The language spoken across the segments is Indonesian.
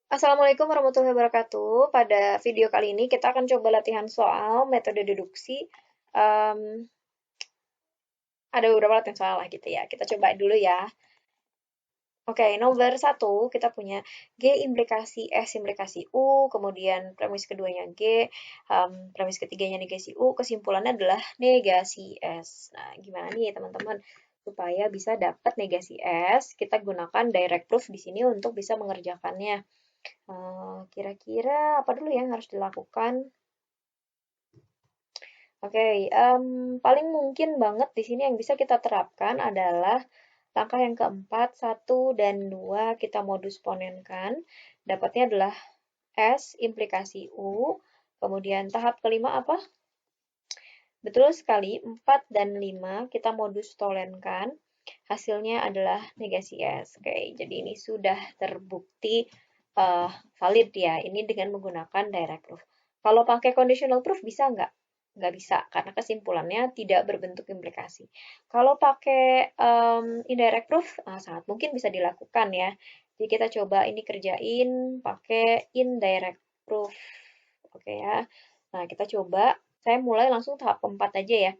Assalamualaikum warahmatullahi wabarakatuh. Pada video kali ini kita akan coba latihan soal metode deduksi. Em, ada beberapa latihan soal lah gitu ya. Kita coba dulu ya. Oke, nomor satu kita punya G implikasi S implikasi U, kemudian premis keduanya G, premis ketiganya negasi U, kesimpulannya adalah negasi S. Nah, gimana nih teman-teman? Supaya bisa dapat negasi S, kita gunakan direct proof di sini untuk bisa mengerjakannya. Kira-kira apa dulu yang harus dilakukan? Oke, paling mungkin banget di sini yang bisa kita terapkan adalah langkah yang keempat, satu dan 2 kita modus ponenkan. Dapatnya adalah S implikasi U. Kemudian tahap kelima apa? Betul sekali, 4 dan 5 kita modus tolenkan. Hasilnya adalah negasi S. Oke, jadi ini sudah terbukti eh, valid ya. Ini dengan menggunakan direct proof. Kalau pakai conditional proof bisa nggak? Nggak bisa, karena kesimpulannya tidak berbentuk implikasi. Kalau pakai indirect proof, sangat mungkin bisa dilakukan ya. Jadi kita coba ini kerjain pakai indirect proof. Oke ya. Nah, kita coba. Saya mulai langsung tahap keempat aja ya.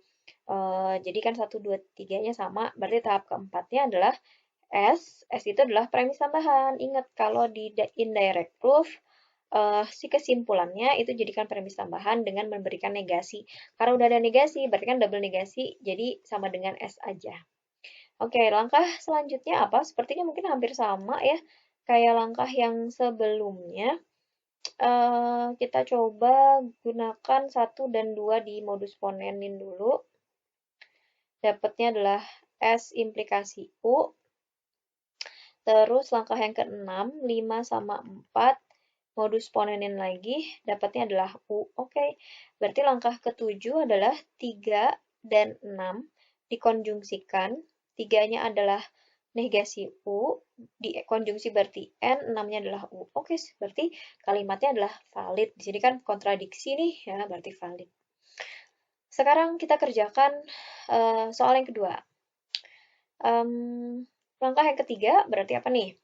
Jadi kan 1, 2, 3-nya sama, berarti tahap keempatnya adalah S. S itu adalah premis tambahan. Ingat, kalau di indirect proof, si kesimpulannya itu jadikan premis tambahan dengan memberikan negasi. Karena udah ada negasi, berarti kan double negasi, jadi sama dengan S aja. Oke, langkah selanjutnya apa? Sepertinya mungkin hampir sama ya, kayak langkah yang sebelumnya. Kita coba gunakan satu dan 2 di modus ponenin dulu. Dapatnya adalah S implikasi U. Terus langkah yang keenam, 5 sama 4. Modus ponenin lagi, dapatnya adalah U. Oke, berarti langkah ketujuh adalah 3 dan 6 dikonjungsikan. 3-nya adalah negasi U, dikonjungsi berarti N, 6-nya adalah U. Oke, berarti kalimatnya adalah valid. Di sini kan kontradiksi nih, ya, berarti valid. Sekarang kita kerjakan soal yang kedua. Langkah yang ketiga berarti apa nih?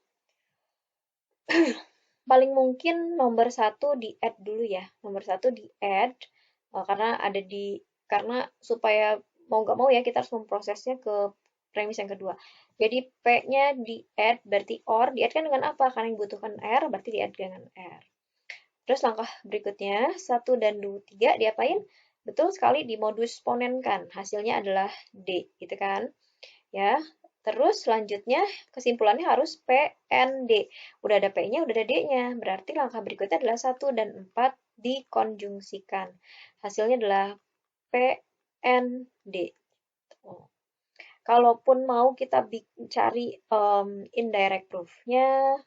Paling mungkin nomor satu di add dulu ya. Nomor satu di add karena ada di karena supaya mau nggak mau ya kita harus memprosesnya ke premis yang kedua. Jadi P-nya di add berarti OR, di add kan dengan apa? Karena yang butuhkan R berarti di add dengan R. Terus langkah berikutnya, 1 dan 2, 3 diapain? Betul sekali dimodus ponenkan. Hasilnya adalah D, gitu kan? Ya. Terus selanjutnya kesimpulannya harus PND. Udah ada P-nya, udah ada D-nya. Berarti langkah berikutnya adalah 1 dan 4 dikonjungsikan. Hasilnya adalah PND. Oh. Kalaupun mau kita cari indirect proof-nya,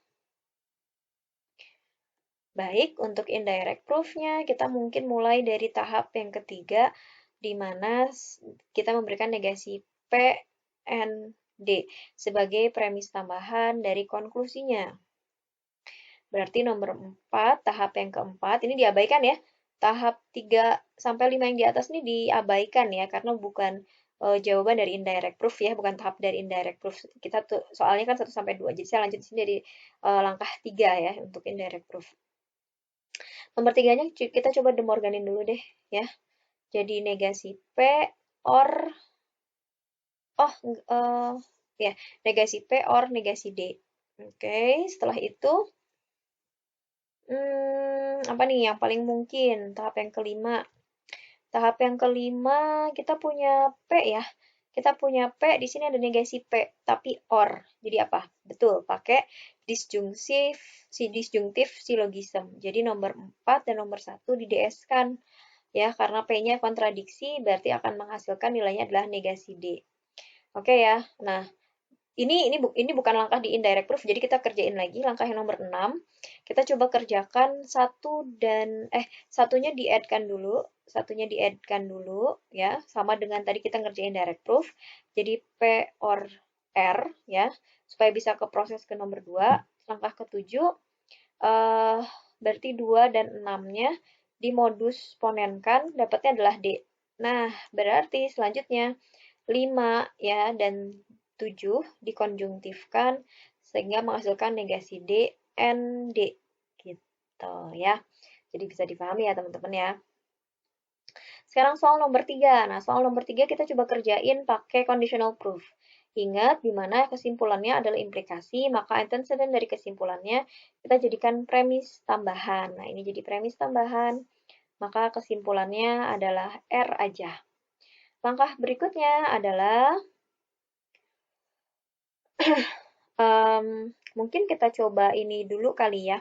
baik, untuk indirect proof-nya kita mungkin mulai dari tahap yang ketiga, di mana kita memberikan negasi P, N, D sebagai premis tambahan dari konklusinya. Berarti nomor 4, tahap yang keempat, ini diabaikan ya. Tahap 3 sampai 5 yang di atas ini diabaikan ya, karena bukan jawaban dari indirect proof ya, bukan tahap dari indirect proof. Kita tuh soalnya kan 1 sampai 2. Jadi saya lanjut di sini dari langkah 3 ya untuk indirect proof. Nomor 3-nya kita coba De Morganin dulu deh ya. Jadi negasi P or ya, negasi P or negasi D. Oke, setelah itu apa nih yang paling mungkin? Tahap yang kelima. Tahap yang kelima kita punya P ya. Kita punya P, di sini ada negasi P, tapi OR. Jadi apa? Betul, pakai disjunktif silogism. Jadi nomor 4 dan nomor 1 di DS-kan. Ya, karena P-nya kontradiksi, berarti akan menghasilkan nilainya adalah negasi D. Oke ya. Nah, ini bukan langkah di indirect proof, jadi kita kerjain lagi langkah yang nomor 6. Kita coba kerjakan satunya di-add-kan dulu, ya, sama dengan tadi kita ngerjain direct proof. Jadi P or R ya, supaya bisa ke proses ke nomor 2. Langkah ketujuh berarti 2 dan 6-nya dimodus ponenkan, dapatnya adalah D. Nah, berarti selanjutnya 5 ya dan 7 dikonjungtifkan sehingga menghasilkan negasi D, N, D. gitu ya. Jadi bisa dipahami ya teman-teman ya. Sekarang soal nomor 3. Nah, soal nomor 3 kita coba kerjain pakai conditional proof. Ingat, di mana kesimpulannya adalah implikasi, maka antecedent dari kesimpulannya kita jadikan premis tambahan. Nah, ini jadi premis tambahan, maka kesimpulannya adalah R aja. Langkah berikutnya adalah, mungkin kita coba ini dulu kali ya.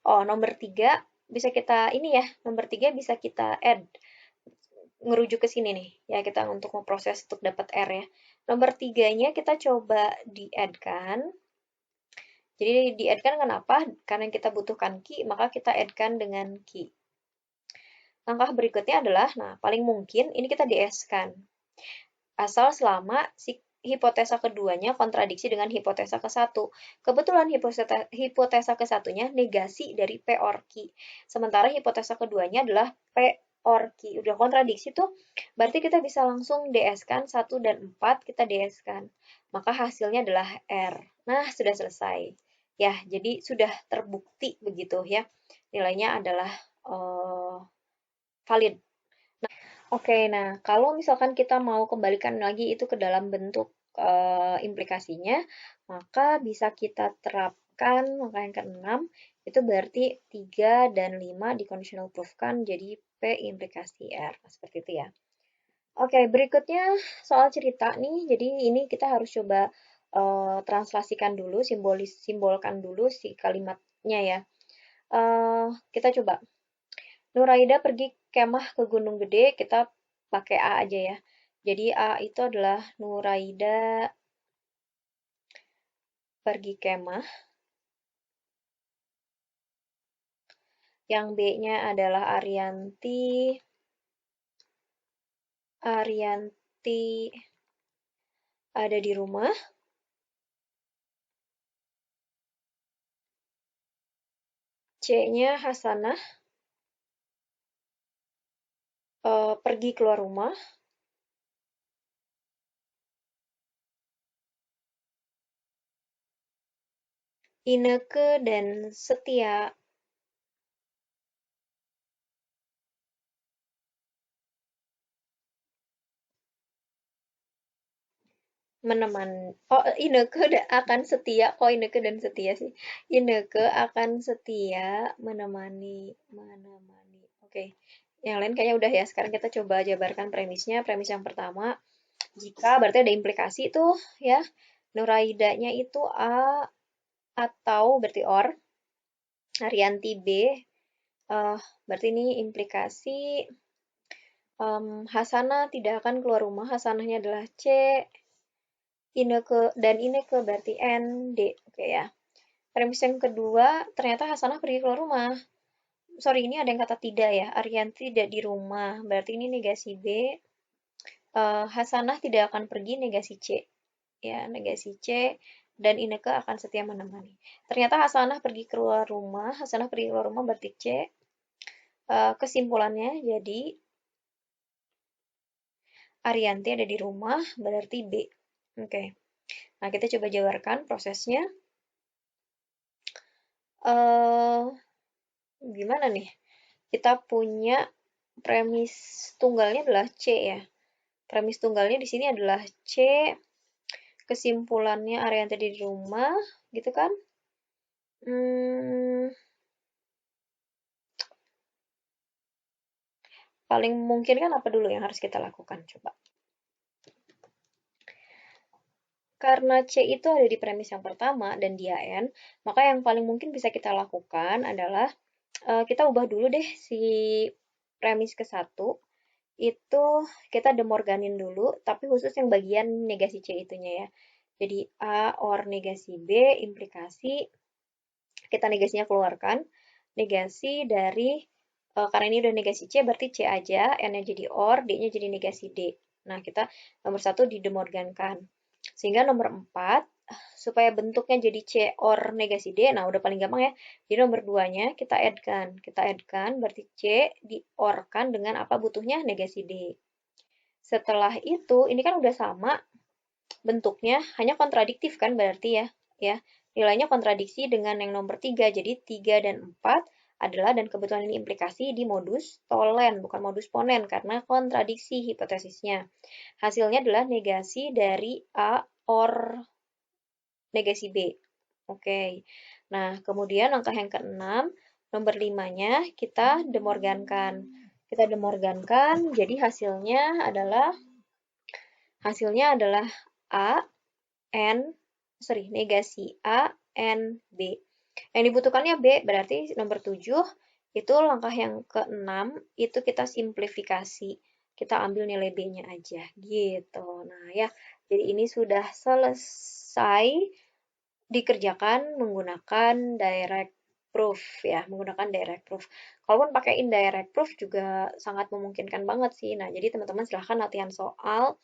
Oh, nomor 3 bisa kita ini ya, nomor 3 bisa kita add. Ngerujuk ke sini nih, ya kita untuk memproses untuk dapat R ya. Nomor 3-nya kita coba di-add kan. Jadi di-add kan kenapa? Karena kita butuhkan key, maka kita add kan dengan key. Langkah berikutnya adalah, nah paling mungkin ini kita ds kan. Asal selama si hipotesa keduanya kontradiksi dengan hipotesa ke-1. Kebetulan hipotesa ke-1-nya negasi dari P or Q. Sementara hipotesa keduanya adalah P or Q. Udah kontradiksi tuh, berarti kita bisa langsung DS-kan 1 dan 4, kita DS-kan. Maka hasilnya adalah R. Nah, sudah selesai. Ya, jadi sudah terbukti begitu ya. Nilainya adalah valid. Oke, nah kalau misalkan kita mau kembalikan lagi itu ke dalam bentuk implikasinya, maka bisa kita terapkan langkah yang ke-6, itu berarti 3 dan 5 di conditional proof kan jadi P implikasi R. Nah, seperti itu ya. Oke, berikutnya soal cerita nih. Jadi ini kita harus coba translasikan dulu, simbolkan dulu si kalimatnya ya. Kita coba. Nuraida pergi kemah ke Gunung Gede, kita pakai A aja ya. Jadi A itu adalah Nuraida pergi kemah. Yang B-nya adalah Arianti ada di rumah. C-nya Hasanah pergi keluar rumah. Ineke dan Setia Ineke akan setia. Kok Ineke dan setia sih? Ineke akan setia menemani. Oke. Yang lain kayaknya udah ya. Sekarang kita coba jabarkan premisnya. Premis yang pertama, jika berarti ada implikasi tuh ya. Nuraidanya itu A atau berarti or. Arianti B. Berarti ini implikasi. Hasanah tidak akan keluar rumah. Hasanahnya adalah C. Ineke berarti N, D. Oke ya. Premis yang kedua, ternyata Hasanah pergi keluar rumah. Sorry, ini ada yang kata tidak ya. Arianti tidak di rumah. Berarti ini negasi B. Hasanah tidak akan pergi, negasi C. Ya, negasi C. Dan Ineke akan setia menemani. Ternyata Hasanah pergi keluar rumah. Hasanah pergi keluar rumah berarti C. Kesimpulannya jadi Arianti ada di rumah berarti B. Oke. Nah, kita coba jabarkan prosesnya. Gimana nih? Kita punya premis tunggalnya adalah C ya. Premis tunggalnya di sini adalah C. Kesimpulannya Arianti di rumah, gitu kan? Paling mungkin kan apa dulu yang harus kita lakukan? Coba. Karena C itu ada di premis yang pertama dan dia N, maka yang paling mungkin bisa kita lakukan adalah kita ubah dulu deh si premis ke-1. Itu kita demorganin dulu, tapi khusus yang bagian negasi C itunya ya. Jadi A or negasi B, implikasi, kita negasinya keluarkan. Negasi dari, karena ini udah negasi C, berarti C aja, N-nya jadi OR, D-nya jadi negasi D. Nah, kita nomor 1 didemorgankan. Sehingga nomor 4, supaya bentuknya jadi C or negasi D, nah udah paling gampang ya. Jadi nomor 2-nya kita add-kan. Kita add-kan, berarti C di-OR-kan dengan apa butuhnya? Negasi D. Setelah itu, ini kan udah sama bentuknya, hanya kontradiktif kan berarti ya. Ya, nilainya kontradiksi dengan yang nomor 3. Jadi 3 dan 4 adalah, dan kebetulan ini implikasi di modus tolen, bukan modus ponen, karena kontradiksi hipotesisnya. Hasilnya adalah negasi dari A or negasi B. Oke. Nah, kemudian langkah yang keenam, nomor 5-nya kita demorgankan. Kita demorgankan, jadi hasilnya adalah A, N, negasi A, N, B. Yang dibutuhkannya B, berarti nomor 7, itu langkah yang keenam, itu kita simplifikasi. Kita ambil nilai B-nya aja, gitu. Nah ya, jadi ini sudah selesai dikerjakan menggunakan direct proof ya, menggunakan direct proof. Kalaupun pakai indirect proof juga sangat memungkinkan banget sih. Nah, jadi teman-teman silahkan latihan soal,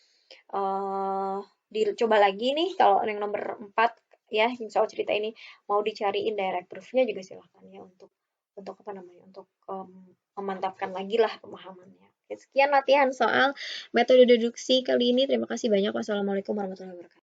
dicoba lagi nih kalau yang nomor 4 ya, soal cerita ini mau dicari indirect proof-nya juga silahkan ya, untuk apa namanya, untuk memantapkan lagi lah pemahamannya. Oke, sekian latihan soal metode deduksi kali ini. Terima kasih banyak. Wassalamualaikum warahmatullahi wabarakatuh.